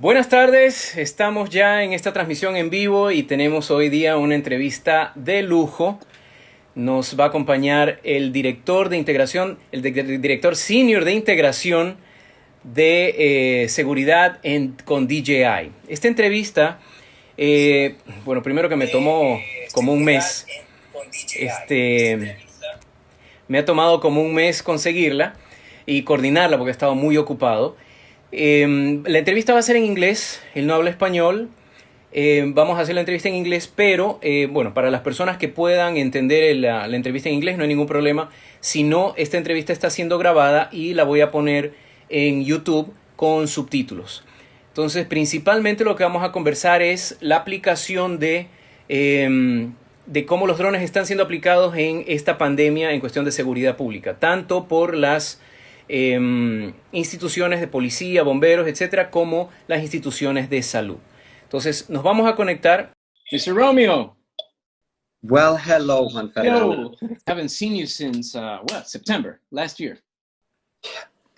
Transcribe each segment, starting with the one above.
Buenas tardes, estamos ya en esta transmisión en vivo y tenemos hoy día una entrevista de lujo. Nos va a acompañar el director de integración, director senior de integración de seguridad con DJI. Esta entrevista, bueno, primero que me tomó como un mes, me ha tomado como un mes conseguirla y coordinarla porque he estado muy ocupado. La entrevista va a ser en inglés, él no habla español. Vamos a hacer la entrevista en inglés, pero bueno, para las personas que puedan entender la entrevista en inglés no hay ningún problema. Si no, esta entrevista está siendo grabada y la voy a poner en YouTube con subtítulos. Entonces, principalmente lo que vamos a conversar es la aplicación de cómo los drones están siendo aplicados en esta pandemia en cuestión de seguridad pública, tanto por las instituciones de policía, bomberos, etcétera, como las instituciones de salud. Entonces, nos vamos a conectar. Mr. Romeo. Well, hello, Juan Fernando. Yo haven't seen you since, September last year.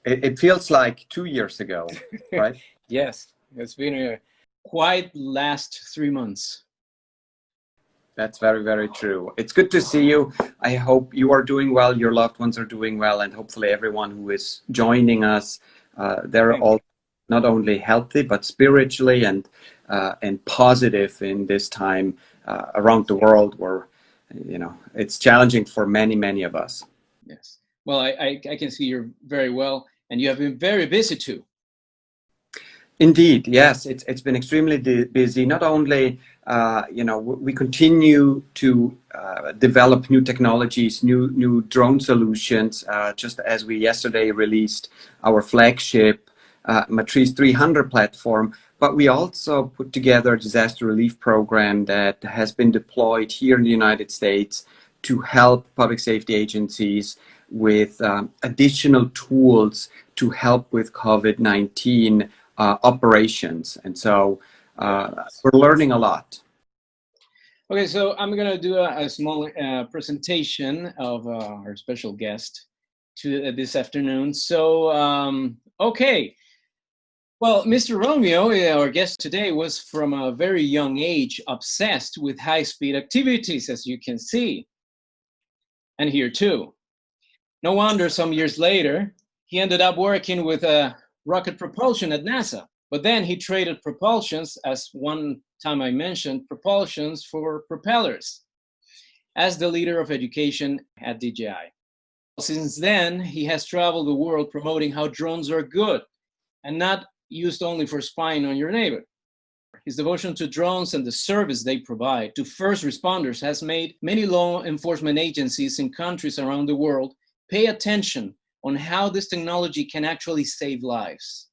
It feels like 2 years ago, right? Yes, it's been a quite last 3 months. That's very, very true. It's good to see you. I hope you are doing well, your loved ones are doing well, and hopefully everyone who is joining us, they're all not only healthy, but spiritually and positive in this time around the world where, you know, it's challenging for many, many of us. Yes. Well, I can see you're very well, and you have been very busy too. Indeed, yes, it's been extremely busy. Not only, we continue to develop new technologies, new drone solutions. Just as we yesterday released our flagship Matrice 300 platform, but we also put together a disaster relief program that has been deployed here in the United States to help public safety agencies with additional tools to help with COVID-19 operations. And so we're learning a lot. Okay, so I'm going to do a small presentation of our special guest this afternoon. So, okay. Well, Mr. Romeo, our guest today, was from a very young age obsessed with high-speed activities, as you can see. And here too. No wonder some years later, he ended up working with rocket propulsion at NASA. But then he traded propulsions, as one time I mentioned, propulsions for propellers, as the leader of education at DJI. Since then, he has traveled the world promoting how drones are good and not used only for spying on your neighbor. His devotion to drones and the service they provide to first responders has made many law enforcement agencies in countries around the world pay attention on how this technology can actually save lives.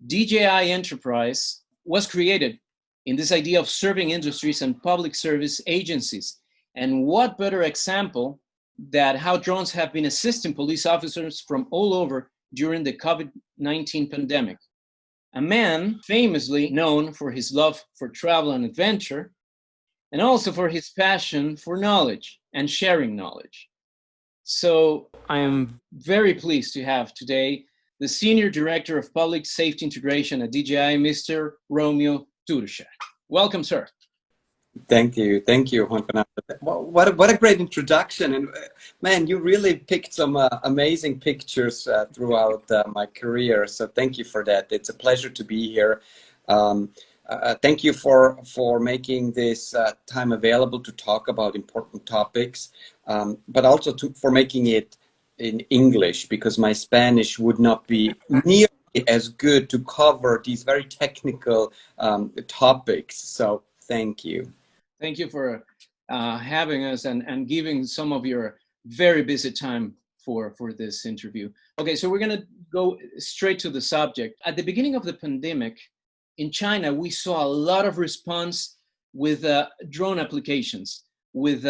DJI Enterprise was created in this idea of serving industries and public service agencies. And what better example that how drones have been assisting police officers from all over during the COVID-19 pandemic. A man famously known for his love for travel and adventure, and also for his passion for knowledge and sharing knowledge. So I am very pleased to have today the Senior Director of Public Safety Integration at DJI, Mr. Romeo Durscher. Welcome, sir. Thank you, Juan Fernando. What a great introduction, and man, you really picked some amazing pictures throughout my career. So thank you for that. It's a pleasure to be here. Thank you for making this time available to talk about important topics, but also for making it in English, because my Spanish would not be nearly as good to cover these very technical topics. So thank you. Thank you for having us and giving some of your very busy time for this interview. Okay, so we're going to go straight to the subject. At the beginning of the pandemic in China, we saw a lot of response with drone applications, with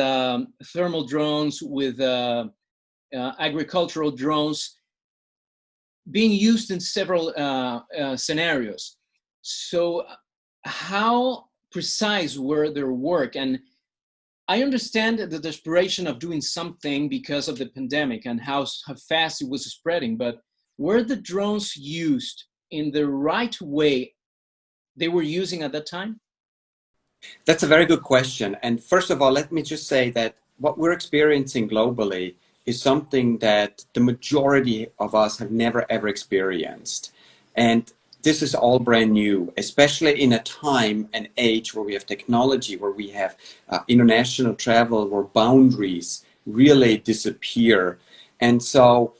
thermal drones, with agricultural drones being used in several scenarios. So how precise were their work? And I understand the desperation of doing something because of the pandemic and how fast it was spreading, but were the drones used in the right way they were using at that time? That's a very good question. And first of all, let me just say that what we're experiencing globally is something that the majority of us have never ever experienced. And this is all brand new, especially in a time and age where we have technology, where we have international travel, where boundaries really disappear. And so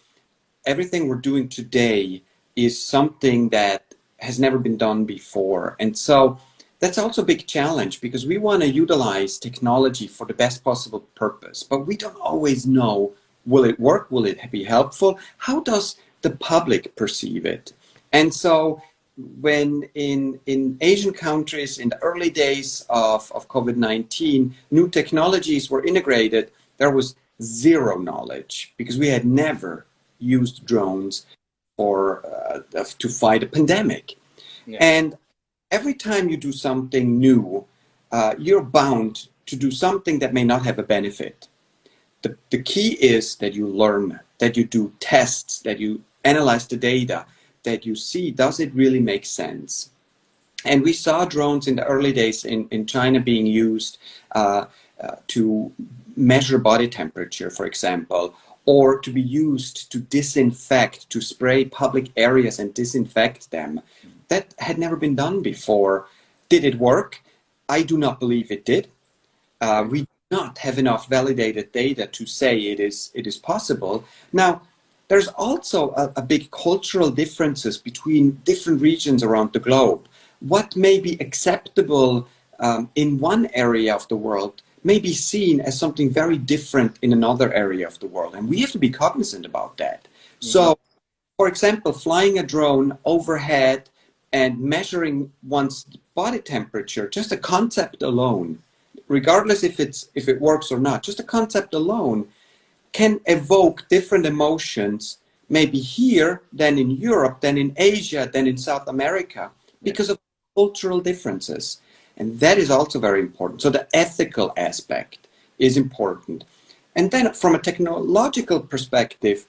everything we're doing today is something that has never been done before. And so that's also a big challenge, because we want to utilize technology for the best possible purpose, but we don't always know, will it work? Will it be helpful? How does the public perceive it? And so when in Asian countries, in the early days of COVID-19, new technologies were integrated, there was zero knowledge, because we had never used drones for to fight a pandemic. Yeah. And every time you do something new, you're bound to do something that may not have a benefit. The key is that you learn, that you do tests, that you analyze the data, that you see, does it really make sense? And we saw drones in the early days in China being used to measure body temperature, for example, or to be used to disinfect, to spray public areas and disinfect them. That had never been done before. Did it work? I do not believe it did. We do not have enough validated data to say it is possible. Now, there's also a big cultural differences between different regions around the globe. What may be acceptable in one area of the world may be seen as something very different in another area of the world. And we have to be cognizant about that. Mm-hmm. So, for example, flying a drone overhead and measuring one's body temperature, just a concept alone, regardless if it works or not, just a concept alone can evoke different emotions, maybe here than in Europe, than in Asia, than in South America, because of cultural differences. And that is also very important. So the ethical aspect is important. And then from a technological perspective,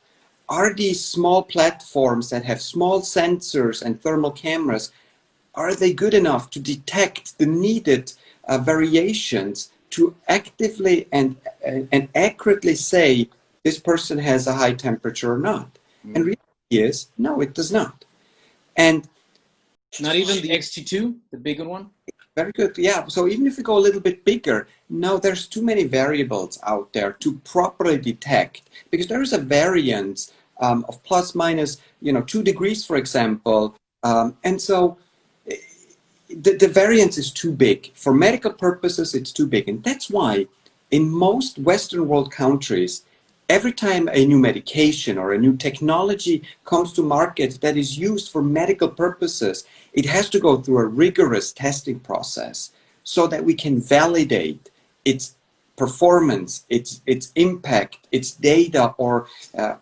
are these small platforms that have small sensors and thermal cameras, are they good enough to detect the needed variations to actively and accurately say this person has a high temperature or not? Mm. And reality is, no, it does not. And not even the XT2, the bigger one? Very good. Yeah. So even if we go a little bit bigger, no, there's too many variables out there to properly detect, because there is a variance of plus minus, 2 degrees, for example. And so the variance is too big. For medical purposes, it's too big. And that's why in most Western world countries, every time a new medication or a new technology comes to market that is used for medical purposes, it has to go through a rigorous testing process so that we can validate its performance, its impact, its data, or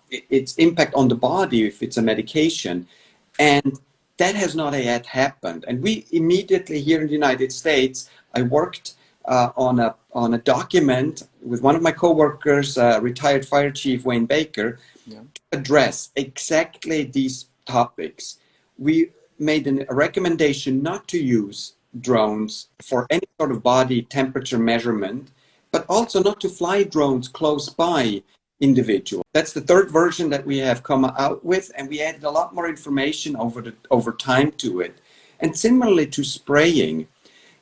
its impact on the body if it's a medication. And that has not yet happened. And we immediately here in the United States, I worked on a document with one of my coworkers, retired fire chief Wayne Baker, to address exactly these topics. We made a recommendation not to use drones for any sort of body temperature measurement, but also not to fly drones close by individuals. That's the third version that we have come out with, and we added a lot more information over time to it. And similarly to spraying,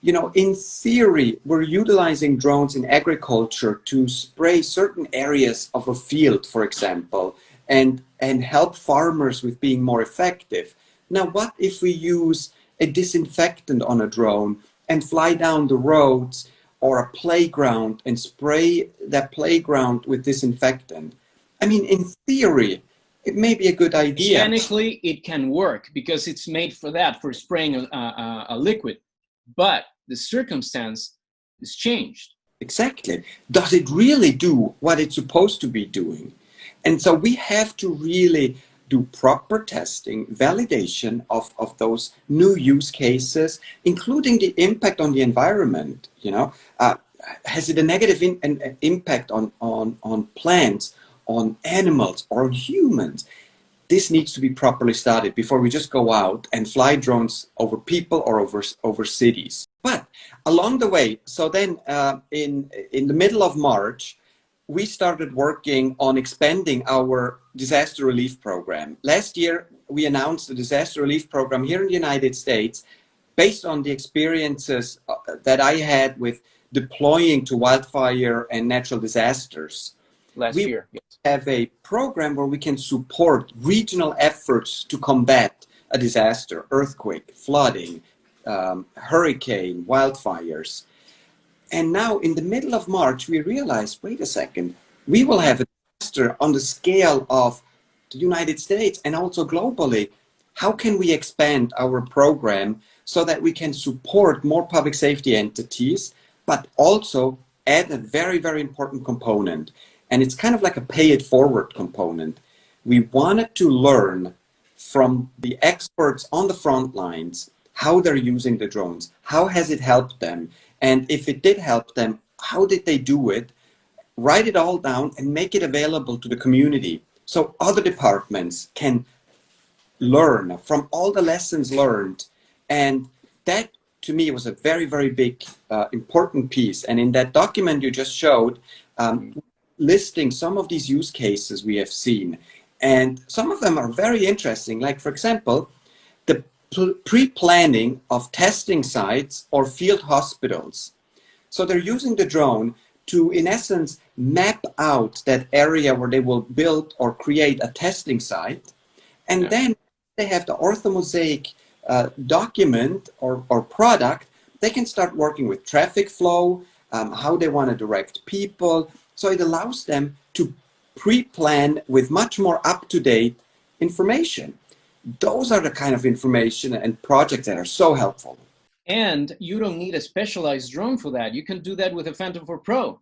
in theory, we're utilizing drones in agriculture to spray certain areas of a field, for example, and help farmers with being more effective. Now, what if we use a disinfectant on a drone and fly down the roads or a playground and spray that playground with disinfectant? I mean, in theory, it may be a good idea. Mechanically, it can work because it's made for that, for spraying a liquid. But the circumstance is changed. Exactly. Does it really do what it's supposed to be doing? And so we have to really do proper testing, validation of those new use cases, including the impact on the environment. Has it a negative impact on plants, on animals, or on humans? this needs to be properly studied before we just go out and fly drones over people or over cities. But along the way, so then in the middle of March, we started working on expanding our disaster relief program. Last year, we announced a disaster relief program here in the United States based on the experiences that I had with deploying to wildfire and natural disasters. Last year, yes. Have a program where we can support regional efforts to combat a disaster, earthquake, flooding, hurricane, wildfires. And now in the middle of March, we realized, wait a second, we will have a disaster on the scale of the United States and also globally. How can we expand our program so that we can support more public safety entities, but also add a very, very important component? And it's kind of like a pay it forward component. We wanted to learn from the experts on the front lines how they're using the drones, how has it helped them, and if it did help them, how did they do it? Write it all down and make it available to the community so other departments can learn from all the lessons learned. And that, to me, was a very, very big, important piece. And in that document you just showed, listing some of these use cases we have seen. And some of them are very interesting. Like, for example, the pre-planning of testing sites or field hospitals. So they're using the drone to, in essence, map out that area where they will build or create a testing site. And then they have the orthomosaic document or product. They can start working with traffic flow, how they want to direct people. So it allows them to pre-plan with much more up-to-date information. Those are the kind of information and projects that are so helpful. And you don't need a specialized drone for that. You can do that with a Phantom 4 Pro.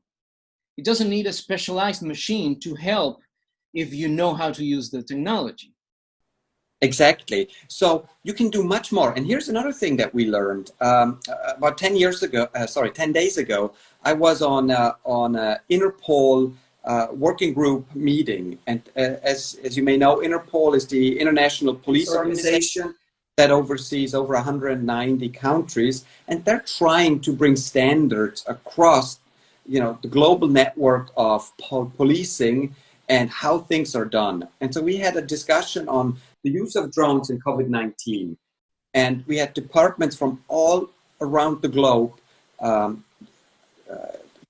It doesn't need a specialized machine to help if you know how to use the technology. Exactly. So you can do much more. And here's another thing that we learned. About 10 days ago, I was on a Interpol working group meeting. And as you may know, Interpol is the international police organization that oversees over 190 countries. And they're trying to bring standards across, the global network of policing and how things are done. And so we had a discussion on the use of drones in COVID-19. And we had departments from all around the globe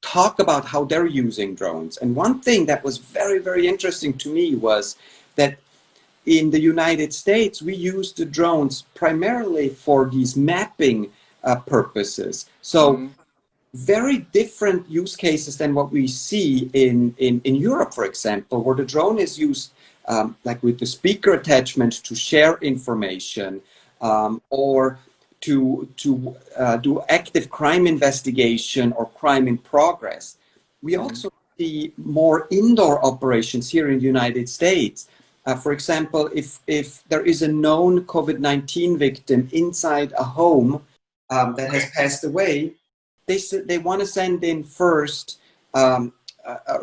talk about how they're using drones. And one thing that was very, very interesting to me was that in the United States, we use the drones primarily for these mapping purposes. So very different use cases than what we see in Europe, for example, where the drone is used like with the speaker attachment to share information or to do active crime investigation or crime in progress. We also see more indoor operations here in the United States. For example, if there is a known COVID-19 victim inside a home that has passed away, they want to send in first a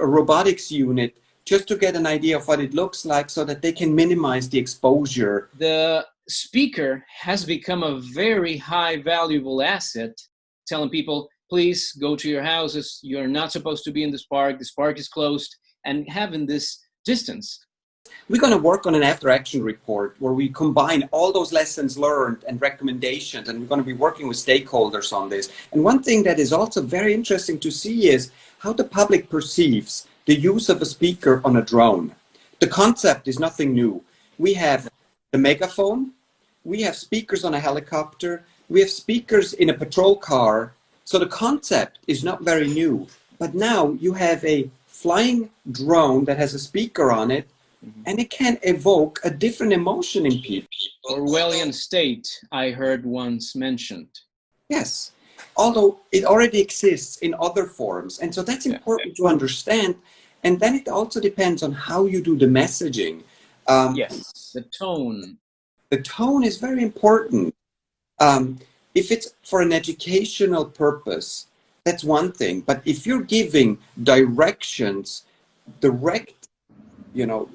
robotics unit just to get an idea of what it looks like so that they can minimize the exposure. The speaker has become a very high valuable asset, telling people, please go to your houses. You're not supposed to be in this park. This park is closed, and having this distance. We're going to work on an after-action report where we combine all those lessons learned and recommendations, and we're going to be working with stakeholders on this. And one thing that is also very interesting to see is how the public perceives the use of a speaker on a drone. The concept is nothing new. We have the megaphone, we have speakers on a helicopter, we have speakers in a patrol car. So the concept is not very new. But now you have a flying drone that has a speaker on it, and it can evoke a different emotion in people. Orwellian state, I heard once mentioned. Yes, although it already exists in other forms. And so that's important to understand. And then it also depends on how you do the messaging. Yes, the tone. The tone is very important. If it's for an educational purpose, that's one thing. But if you're giving directions, direct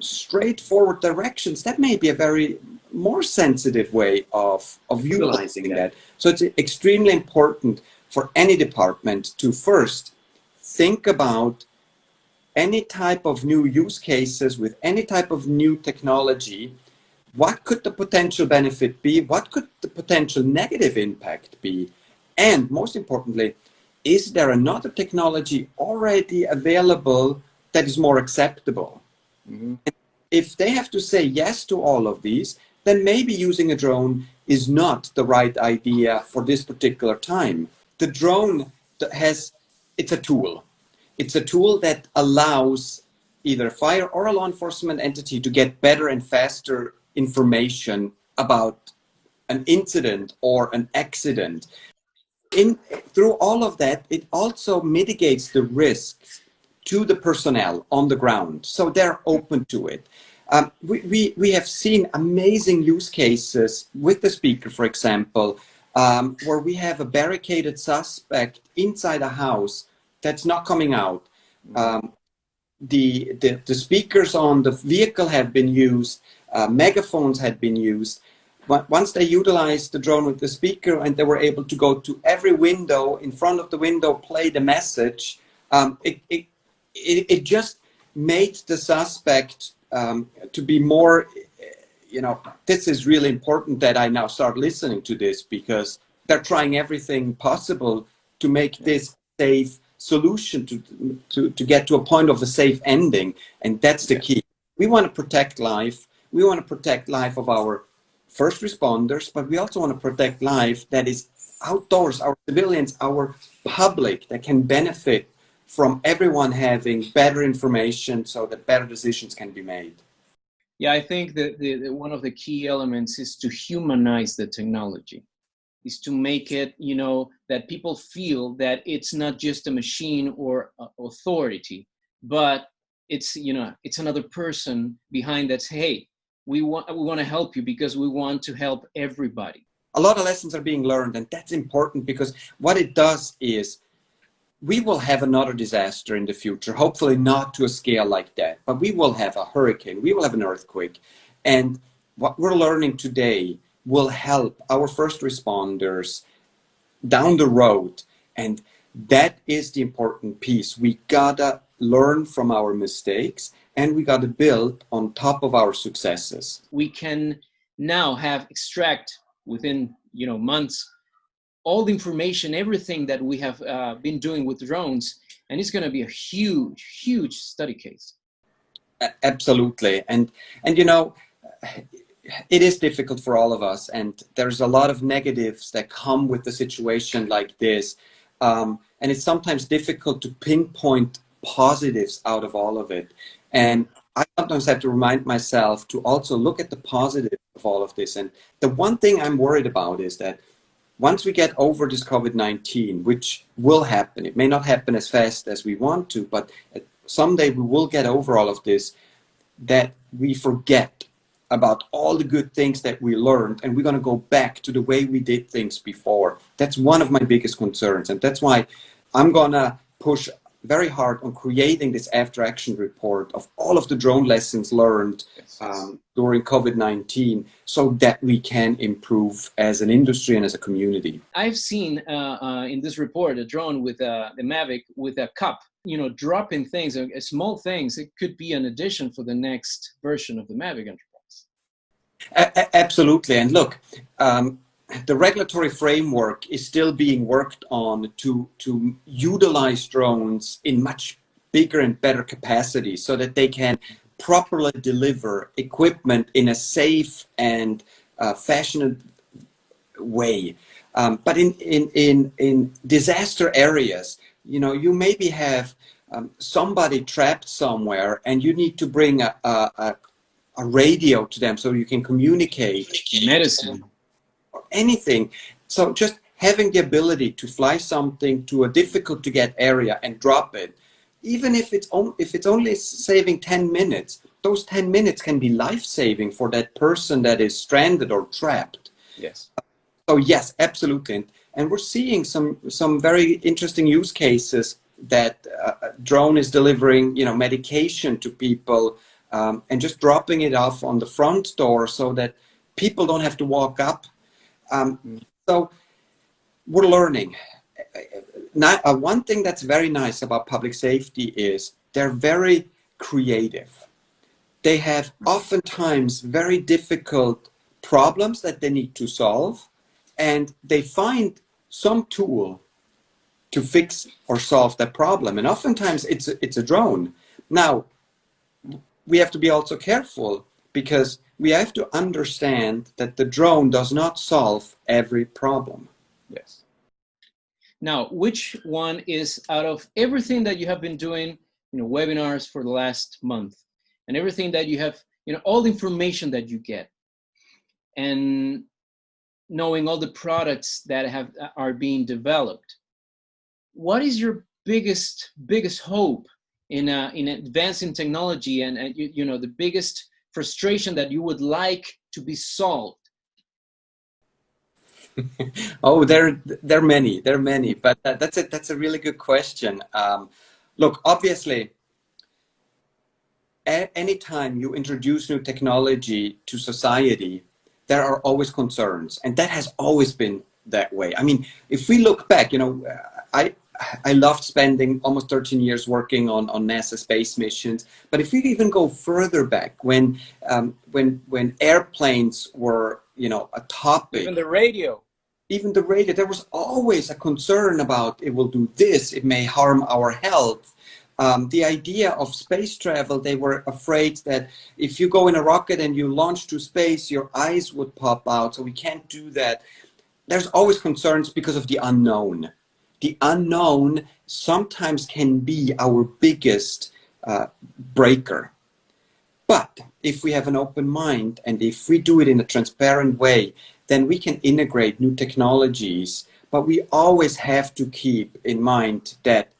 straightforward directions, that may be a very more sensitive way of utilizing that. So it's extremely important for any department to first think about any type of new use cases with any type of new technology. What could the potential benefit be? What could the potential negative impact be? And most importantly, is there another technology already available that is more acceptable? Mm-hmm. If they have to say yes to all of these, then maybe using a drone is not the right idea for this particular time. The drone it's a tool. It's a tool that allows either a fire or a law enforcement entity to get better and faster information about an incident or an accident. Through all of that, it also mitigates the risks to the personnel on the ground, so they're open to it. We have seen amazing use cases with the speaker, for example, where we have a barricaded suspect inside a house that's not coming out. The speakers on the vehicle have been used, megaphones had been used. But once they utilized the drone with the speaker and they were able to go to every window, in front of the window, play the message, it just made the suspect to be more, this is really important that I now start listening to this, because they're trying everything possible to make this safe solution to get to a point of a safe ending. And that's the key. We want to protect life. We want to protect life of our first responders, but we also want to protect life that is outdoors, our civilians, our public, that can benefit from everyone having better information so that better decisions can be made. Yeah, I think that one of the key elements is to humanize the technology, is to make it, that people feel that it's not just a machine or authority, but it's, it's another person behind that's, hey, we want to help you because we want to help everybody. A lot of lessons are being learned, and that's important, because what it does is we will have another disaster in the future, hopefully not to a scale like that, but we will have a hurricane, we will have an earthquake. And what we're learning today will help our first responders down the road. And that is the important piece. We gotta learn from our mistakes, and we got to build on top of our successes. We can now extract within months all the information, everything that we have been doing with drones, and it's going to be a huge study case. Absolutely, and it is difficult for all of us, and there's a lot of negatives that come with a situation like this, and it's sometimes difficult to pinpoint positives out of all of it. And I sometimes have to remind myself to also look at the positive of all of this. And the one thing I'm worried about is that once we get over this COVID-19, which will happen, it may not happen as fast as we want to, but someday we will get over all of this, that we forget about all the good things that we learned, and we're going to go back to the way we did things before. That's one of my biggest concerns, and that's why I'm going to push very hard on creating this after action report of all of the drone lessons learned during COVID-19, so that we can improve as an industry and as a community. I've seen in this report a drone with the Mavic with a cup, dropping things, small things. It could be an addition for the next version of the Mavic Enterprise. Absolutely. And look, the regulatory framework is still being worked on to utilize drones in much bigger and better capacity, so that they can properly deliver equipment in a safe and fashionable way. But in disaster areas, you maybe have somebody trapped somewhere, and you need to bring a radio to them so you can communicate. Medicine. Anything. So just having the ability to fly something to a difficult to get area and drop it, even if it's only saving 10 minutes, those 10 minutes can be life-saving for that person that is stranded or trapped. Yes. So yes, absolutely. And we're seeing some very interesting use cases that drone is delivering, medication to people and just dropping it off on the front door so that people don't have to walk up. So we're learning. Now, one thing that's very nice about public safety is they're very creative. They have oftentimes very difficult problems that they need to solve, and they find some tool to fix or solve that problem. And oftentimes it's a drone. Now, we have to be also careful because we have to understand that the drone does not solve every problem. Yes. Now, which one is, out of everything that you have been doing, webinars for the last month, and everything that you have, all the information that you get, and knowing all the products that are being developed, what is your biggest hope in advancing technology, and the biggest frustration that you would like to be solved? Oh, there are many, but that's a really good question. Look, obviously, anytime you introduce new technology to society, there are always concerns, and that has always been that way. I mean, if we look back, I loved spending almost 13 years working on NASA space missions. But if we even go further back, when airplanes were, a topic, even the radio, there was always a concern about it will do this, it may harm our health. The idea of space travel, they were afraid that if you go in a rocket and you launch to space, your eyes would pop out, so we can't do that. There's always concerns because of the unknown. The unknown sometimes can be our biggest breaker. But if we have an open mind and if we do it in a transparent way, then we can integrate new technologies. But we always have to keep in mind that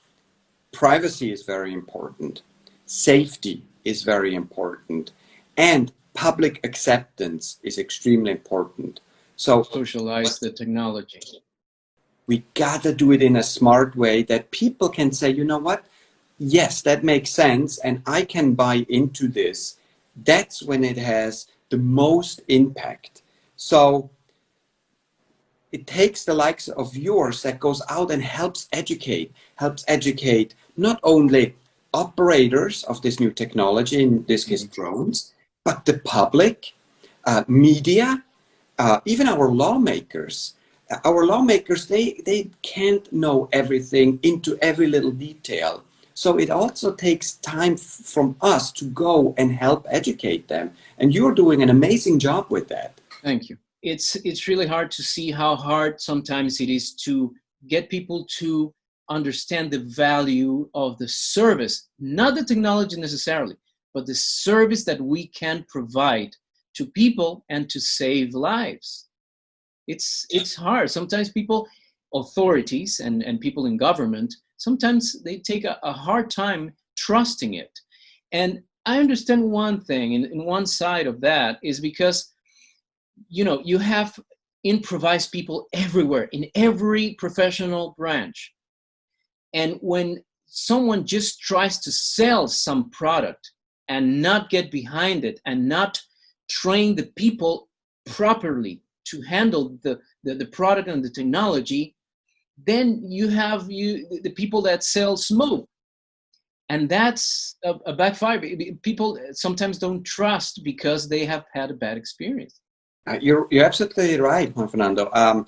privacy is very important, safety is very important, and public acceptance is extremely important. So socialize the technology. We gotta do it in a smart way that people can say, you know what? Yes, that makes sense, and I can buy into this. That's when it has the most impact. So it takes the likes of yours that goes out and helps educate not only operators of this new technology, in this case drones, but the public, media, even our lawmakers. Our lawmakers, they can't know everything into every little detail. So it also takes time from us to go and help educate them. And you're doing an amazing job with that. Thank you. It's really hard to see how hard sometimes it is to get people to understand the value of the service, not the technology necessarily, but the service that we can provide to people and to save lives. It's hard. Sometimes people, authorities and people in government, sometimes they take a hard time trusting it. And I understand one thing, in one side of that is because, you have improvised people everywhere, in every professional branch. And when someone just tries to sell some product and not get behind it and not train the people properly to handle the product and the technology, then you have the people that sell smoke. And that's a backfire. People sometimes don't trust because they have had a bad experience. You're absolutely right, Juan Fernando. And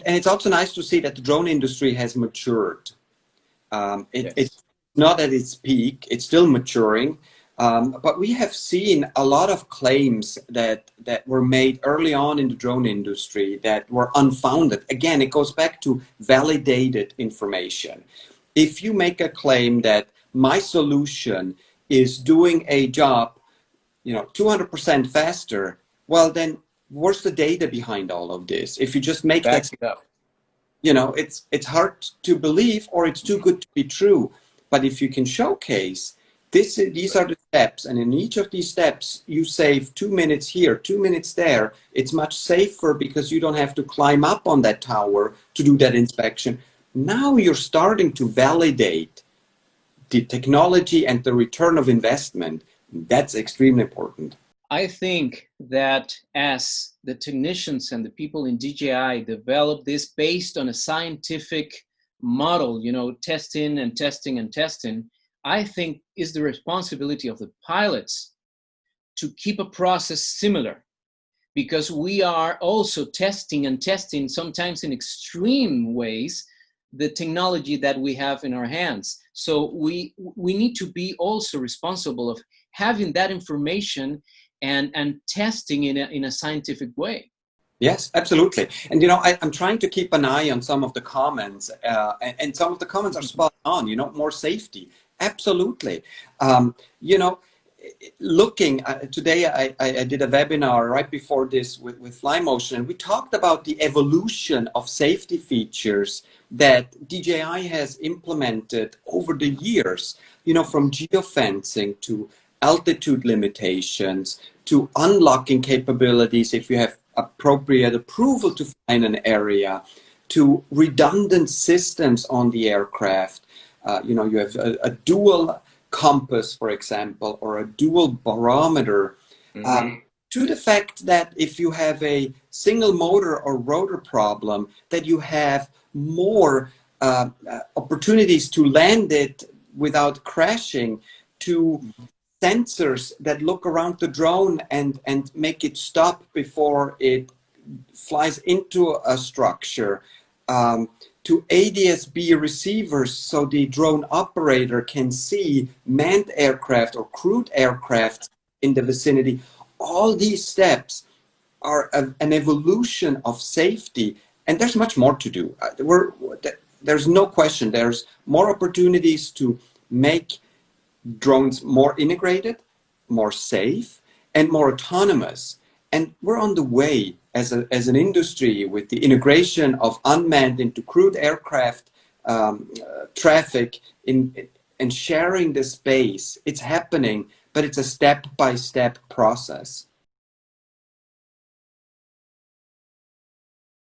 it's also nice to see that the drone industry has matured. Yes. It's not at its peak, it's still maturing. But we have seen a lot of claims that were made early on in the drone industry that were unfounded. Again, it goes back to validated information. If you make a claim that my solution is doing a job, 200% faster, well, then where's the data behind all of this? If you just make that up, it's hard to believe, or it's too good to be true. But if you can showcase these are the steps, and in each of these steps you save 2 minutes here, 2 minutes there, it's much safer because you don't have to climb up on that tower to do that inspection. Now you're starting to validate the technology and the return of investment That's extremely important. I think that as the technicians and the people in DJI develop this based on a scientific model, you know, testing and testing and testing, I think is the responsibility of the pilots to keep a process similar, because we are also testing and testing, sometimes in extreme ways, the technology that we have in our hands. So we need to be also responsible of having that information and testing in a scientific way. Yes, absolutely. And, you know, I'm trying to keep an eye on some of the comments, and some of the comments are spot on, you know, more safety. Absolutely. You know, looking today, I did a webinar right before this with FlyMotion, and we talked about the evolution of safety features that DJI has implemented over the years, you know, from geofencing to altitude limitations to unlocking capabilities if you have appropriate approval to fly in an area, to redundant systems on the aircraft. You know, you have a dual compass, for example, or a dual barometer, to the fact that if you have a single motor or rotor problem, that you have more opportunities to land it without crashing, to sensors that look around the drone and make it stop before it flies into a structure, to ADS-B receivers so the drone operator can see manned aircraft or crewed aircraft in the vicinity. All these steps are an evolution of safety, and there's much more to do. There's no question. There's more opportunities to make drones more integrated, more safe, and more autonomous. And we're on the way as an industry with the integration of unmanned into crewed aircraft traffic and sharing the space. It's happening, but it's a step-by-step process.